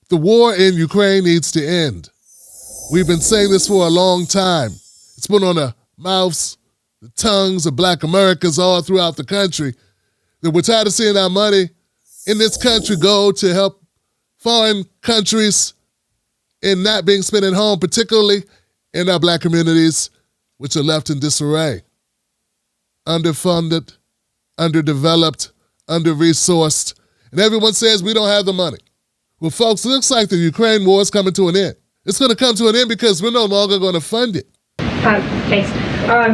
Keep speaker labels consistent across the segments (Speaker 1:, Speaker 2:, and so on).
Speaker 1: The war in Ukraine needs to end. We've been saying this for a long time. It's been on the mouths, the tongues of Black Americans all throughout the country that we're tired of seeing our money in this country go to help foreign countries and not being spent at home, particularly in our Black communities, which are left in disarray. Underfunded, underdeveloped, under-resourced, and everyone says we don't have the money. Well, folks, it looks like the Ukraine war is coming to an end. It's going to come to an end because we're no longer going to fund it.
Speaker 2: Thanks.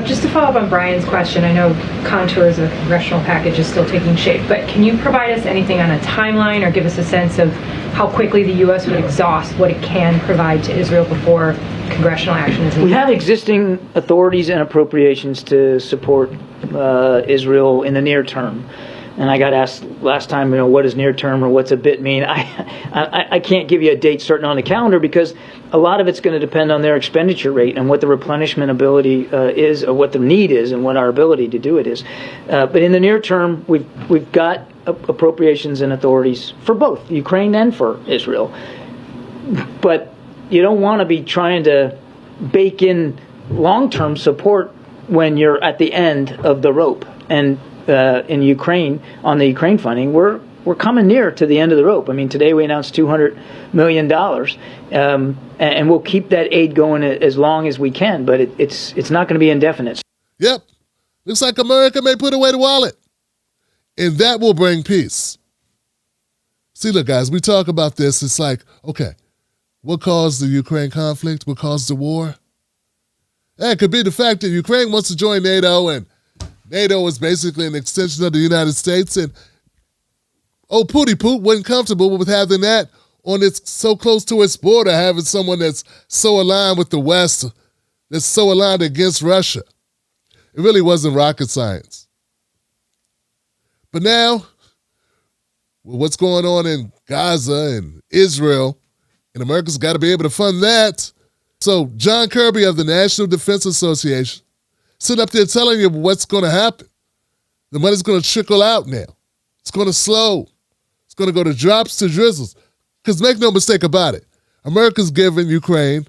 Speaker 2: Just to follow up on Brian's question, I know contours of the congressional package is still taking shape, but can you provide us anything on a timeline or give us a sense of how quickly the U.S. would exhaust what it can provide to Israel before congressional action is needed?
Speaker 3: We have existing authorities and appropriations to support Israel in the near term. And I got asked last time, what does near term or what's a bit mean? I can't give you a date certain on the calendar because a lot of it's going to depend on their expenditure rate and what the replenishment ability is, or what the need is, and what our ability to do it is. But in the near term, we've got appropriations and authorities for both Ukraine and for Israel. But you don't want to be trying to bake in long-term support when you're at the end of the rope. And in Ukraine, on the Ukraine funding, we're coming near to the end of the rope. I mean, today we announced $200 million, and we'll keep that aid going as long as we can, but it's not going to be indefinite.
Speaker 1: Yep. Looks like America may put away the wallet, and that will bring peace. See, look, guys, we talk about this. It's like, okay, what caused the Ukraine conflict? What caused the war? It could be the fact that Ukraine wants to join NATO, and NATO is basically an extension of the United States, and Pooty Poot wasn't comfortable with having that on its so close to its border, having someone that's so aligned with the West, that's so aligned against Russia. It really wasn't rocket science. But now, with what's going on in Gaza and Israel, and America's got to be able to fund that. So John Kirby of the National Defense Association sitting up there telling you what's going to happen. The money's going to trickle out now. It's going to slow. It's going to go to drops to drizzles. Because make no mistake about it, America's giving Ukraine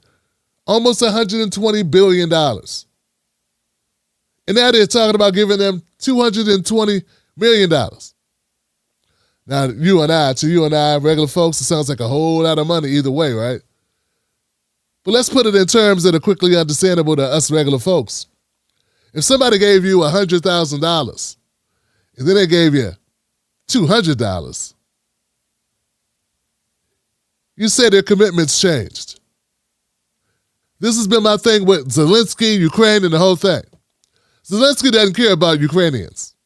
Speaker 1: almost $120 billion. And now they're talking about giving them $220 million. Now, to you and I, regular folks, it sounds like a whole lot of money either way, right? But let's put it in terms that are quickly understandable to us regular folks. If somebody gave you $100,000 and then they gave you $200, you say their commitments changed. This has been my thing with Zelensky, Ukraine, and the whole thing. Zelensky doesn't care about Ukrainians.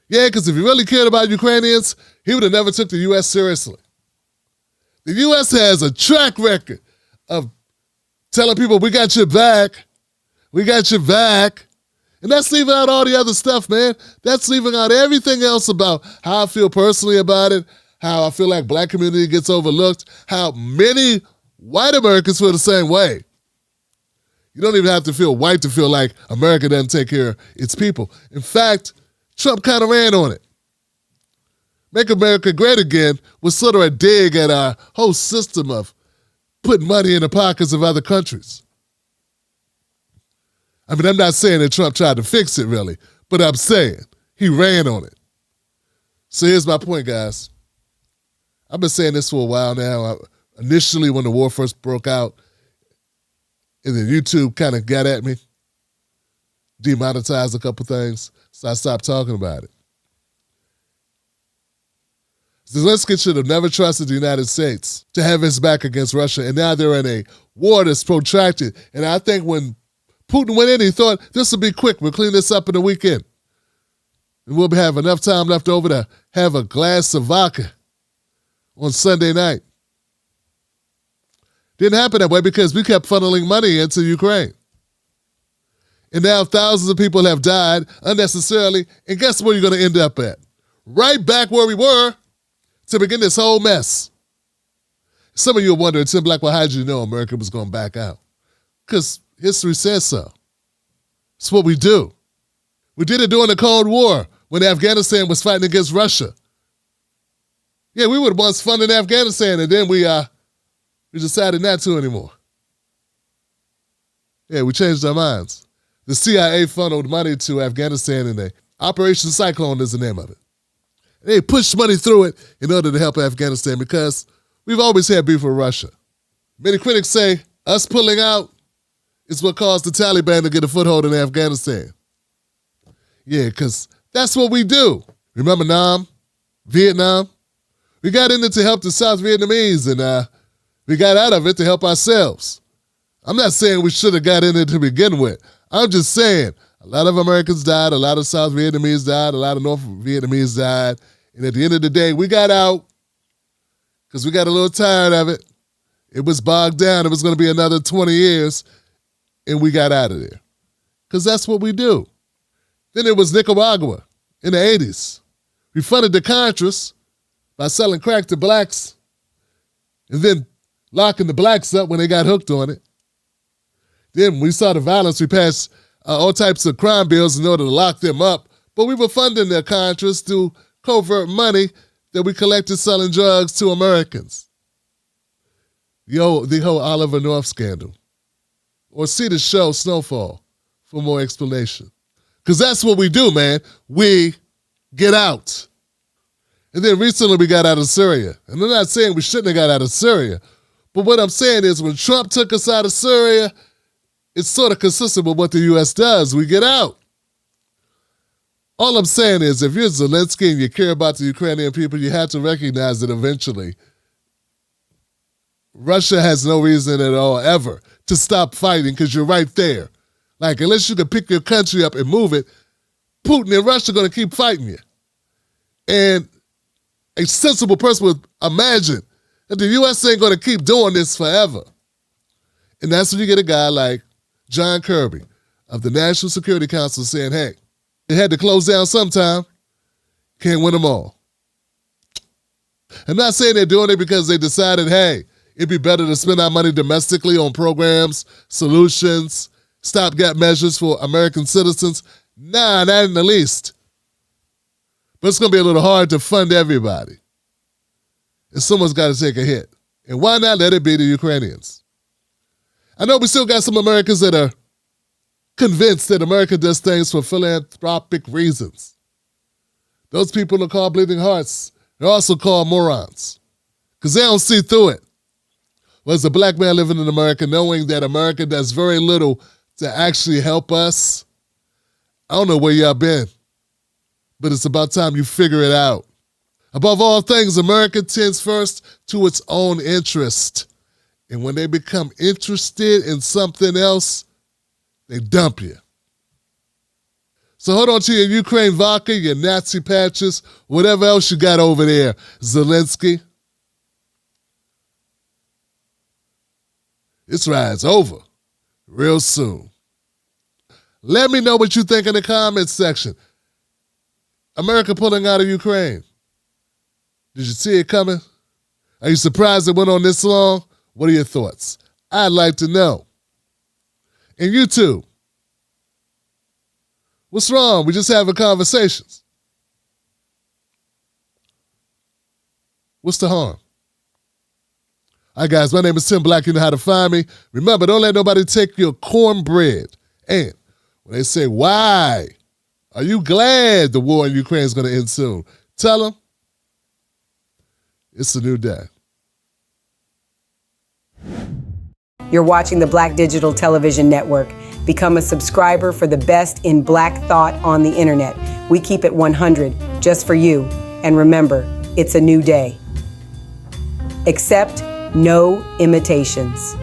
Speaker 1: Yeah, because if he really cared about Ukrainians, he would have never took the U.S. seriously. The U.S. has a track record of telling people, we got your back, we got your back. And that's leaving out all the other stuff, man. That's leaving out everything else about how I feel personally about it, how I feel like Black community gets overlooked, how many white Americans feel the same way. You don't even have to feel white to feel like America doesn't take care of its people. In fact, Trump kind of ran on it. Make America Great Again was sort of a dig at our whole system of putting money in the pockets of other countries. I mean, I'm not saying that Trump tried to fix it, really, but I'm saying he ran on it. So here's my point, guys. I've been saying this for a while now. Initially, when the war first broke out, and then YouTube kind of got at me, demonetized a couple things, so I stopped talking about it. Zelensky should have never trusted the United States to have his back against Russia, and now they're in a war that's protracted. And I think when Putin went in, he thought, this will be quick. We'll clean this up in the weekend. And we'll have enough time left over to have a glass of vodka on Sunday night. Didn't happen that way because we kept funneling money into Ukraine. And now thousands of people have died unnecessarily. And guess where you're going to end up at? Right back where we were to begin this whole mess. Some of you are wondering, Tim Black, well, how did you know America was going to back out? Because history says so. It's what we do. We did it during the Cold War when Afghanistan was fighting against Russia. Yeah, we were the ones funding Afghanistan, and then we We decided not to anymore. Yeah, we changed our minds. The CIA funneled money to Afghanistan, and Operation Cyclone is the name of it. They pushed money through it in order to help Afghanistan because we've always had beef with Russia. Many critics say us pulling out is what caused the Taliban to get a foothold in Afghanistan. Yeah, because that's what we do. Remember Nam, Vietnam? We got in it to help the South Vietnamese, and we got out of it to help ourselves. I'm not saying we should have got in it to begin with. I'm just saying a lot of Americans died, a lot of South Vietnamese died, a lot of North Vietnamese died, and at the end of the day, we got out because we got a little tired of it. It was bogged down. It was going to be another 20 years, and we got out of there because that's what we do. Then it was Nicaragua in the 80s. We funded the Contras by selling crack to blacks and then locking the blacks up when they got hooked on it. Then we saw the violence. We passed all types of crime bills in order to lock them up, but we were funding the Contras through covert money that we collected selling drugs to Americans. The whole Oliver North scandal. Or see the show Snowfall for more explanation. Because that's what we do, man. We get out. And then recently we got out of Syria. And I'm not saying we shouldn't have got out of Syria, but what I'm saying is when Trump took us out of Syria, it's sort of consistent with what the U.S. does. We get out. All I'm saying is if you're Zelensky and you care about the Ukrainian people, you have to recognize that eventually Russia has no reason at all ever to stop fighting because you're right there. Like, unless you can pick your country up and move it, Putin and Russia are going to keep fighting you. And a sensible person would imagine that the U.S. ain't going to keep doing this forever. And that's when you get a guy like John Kirby of the National Security Council saying, hey, they had to close down sometime. Can't win them all. I'm not saying they're doing it because they decided, hey, it'd be better to spend our money domestically on programs, solutions, stopgap measures for American citizens. Nah, not in the least. But it's going to be a little hard to fund everybody. And someone's got to take a hit. And why not let it be the Ukrainians? I know we still got some Americans that are convinced that America does things for philanthropic reasons. Those people are called bleeding hearts. They're also called morons because they don't see through it. Well, as a black man living in America, knowing that America does very little to actually help us, I don't know where y'all been, but it's about time you figure it out. Above all things, America tends first to its own interest. And when they become interested in something else, they dump you. So hold on to your Ukraine vodka, your Nazi patches, whatever else you got over there, Zelensky. This ride's over real soon. Let me know what you think in the comments section. America pulling out of Ukraine. Did you see it coming? Are you surprised it went on this long? What are your thoughts? I'd like to know. And you too. What's wrong? We're just having conversations. What's the harm? All right, guys, my name is Tim Black. You know how to find me. Remember, don't let nobody take your cornbread. And when they say, why? Are you glad the war in Ukraine is going to end soon? Tell them it's a new day.
Speaker 4: You're watching the Black Digital Television Network. Become a subscriber for the best in Black thought on the internet. We keep it 100 just for you. And remember, it's a new day. Accept no imitations.